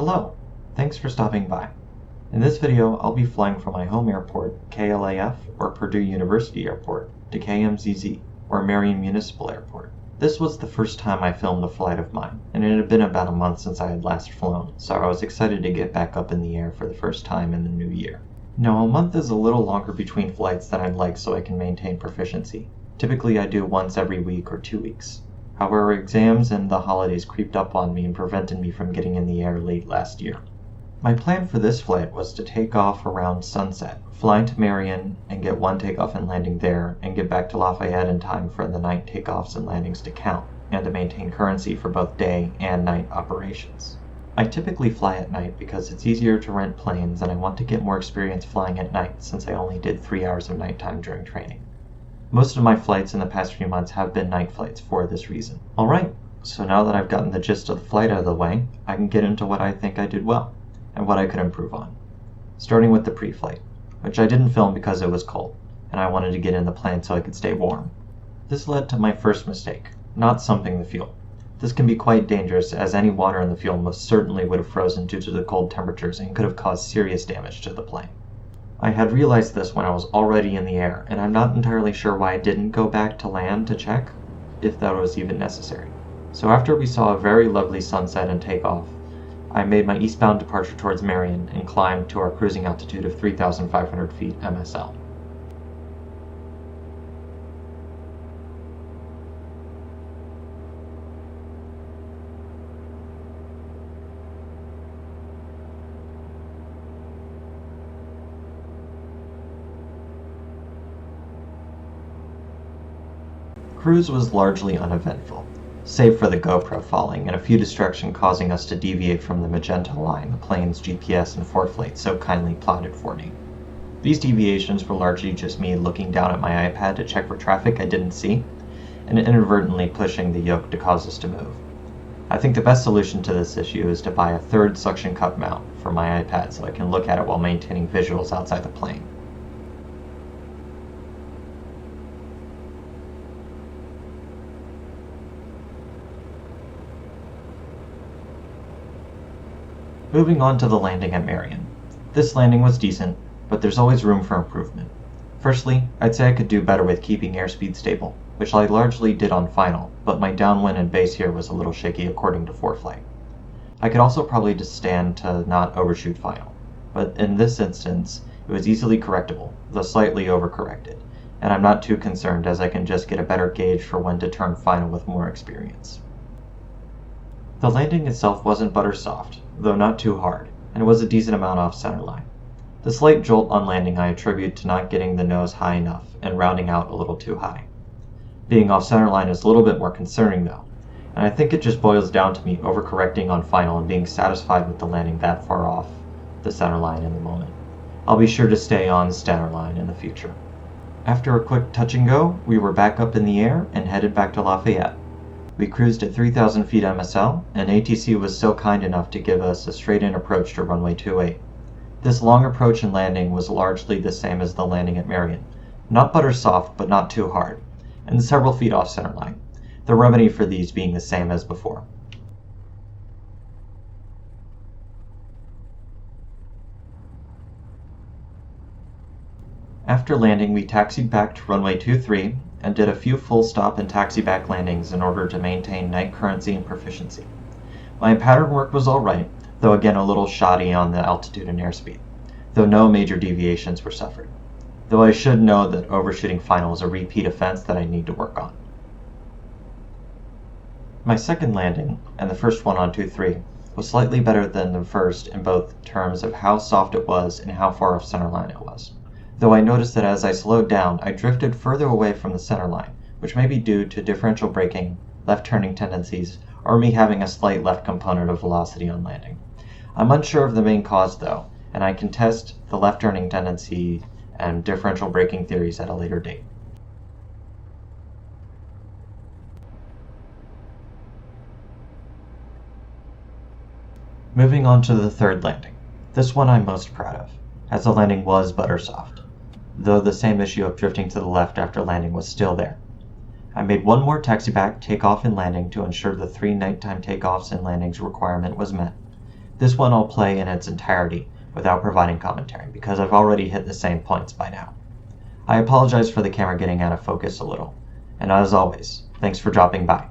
Hello, thanks for stopping by. In this video, I'll be flying from my home airport, KLAF, or Purdue University Airport, to KMZZ, or Marion Municipal Airport. This was the first time I filmed a flight of mine, and it had been about a month since I had last flown, so I was excited to get back up in the air for the first time in the new year. Now, a month is a little longer between flights than I'd like so I can maintain proficiency. Typically, I do once every week or 2 weeks. However, exams and the holidays creeped up on me and prevented me from getting in the air late last year. My plan for this flight was to take off around sunset, fly to Marion and get one takeoff and landing there, and get back to Lafayette in time for the night takeoffs and landings to count, and to maintain currency for both day and night operations. I typically fly at night because it's easier to rent planes and I want to get more experience flying at night since I only did 3 hours of nighttime during training. Most of my flights in the past few months have been night flights for this reason. Alright, so now that I've gotten the gist of the flight out of the way, I can get into what I think I did well, and what I could improve on. Starting with the pre-flight, which I didn't film because it was cold, and I wanted to get in the plane so I could stay warm. This led to my first mistake, not sumping the fuel. This can be quite dangerous as any water in the fuel most certainly would have frozen due to the cold temperatures and could have caused serious damage to the plane. I had realized this when I was already in the air, and I'm not entirely sure why I didn't go back to land to check, if that was even necessary. So after we saw a very lovely sunset and takeoff, I made my eastbound departure towards Marion and climbed to our cruising altitude of 3,500 feet MSL. Cruise was largely uneventful, save for the GoPro falling and a few distractions causing us to deviate from the magenta line the plane's GPS and ForeFlight so kindly plotted for me. These deviations were largely just me looking down at my iPad to check for traffic I didn't see, and inadvertently pushing the yoke to cause us to move. I think the best solution to this issue is to buy a third suction cup mount for my iPad so I can look at it while maintaining visuals outside the plane. Moving on to the landing at Marion. This landing was decent, but there's always room for improvement. Firstly, I'd say I could do better with keeping airspeed stable, which I largely did on final, but my downwind and base here was a little shaky according to ForeFlight. I could also probably just stand to not overshoot final, but in this instance, it was easily correctable, though slightly overcorrected, and I'm not too concerned as I can just get a better gauge for when to turn final with more experience. The landing itself wasn't butter soft, though not too hard, and was a decent amount off centerline. The slight jolt on landing I attribute to not getting the nose high enough and rounding out a little too high. Being off centerline is a little bit more concerning though, and I think it just boils down to me overcorrecting on final and being satisfied with the landing that far off the centerline in the moment. I'll be sure to stay on centerline in the future. After a quick touch and go, we were back up in the air and headed back to Lafayette. We cruised at 3,000 feet MSL, and ATC was so kind enough to give us a straight-in approach to runway 28. This long approach and landing was largely the same as the landing at Marion. Not butter soft, but not too hard, and several feet off centerline, the remedy for these being the same as before. After landing, we taxied back to runway 23, and did a few full stop and taxi back landings in order to maintain night currency and proficiency. My pattern work was alright, though again a little shoddy on the altitude and airspeed, though no major deviations were suffered. Though I should know that overshooting final is a repeat offense that I need to work on. My second landing, and the first one on 2-3, was slightly better than the first in both terms of how soft it was and how far off centerline it was. Though I noticed that as I slowed down, I drifted further away from the center line, which may be due to differential braking, left-turning tendencies, or me having a slight left component of velocity on landing. I'm unsure of the main cause though, and I can test the left-turning tendency and differential braking theories at a later date. Moving on to the third landing. This one I'm most proud of, as the landing was butter soft, though the same issue of drifting to the left after landing was still there. I made one more taxi back, takeoff, and landing to ensure the 3 nighttime takeoffs and landings requirement was met, This one I'll play in its entirety without providing commentary because I've already hit the same points by now. I apologize for the camera getting out of focus a little, and as always, thanks for dropping by.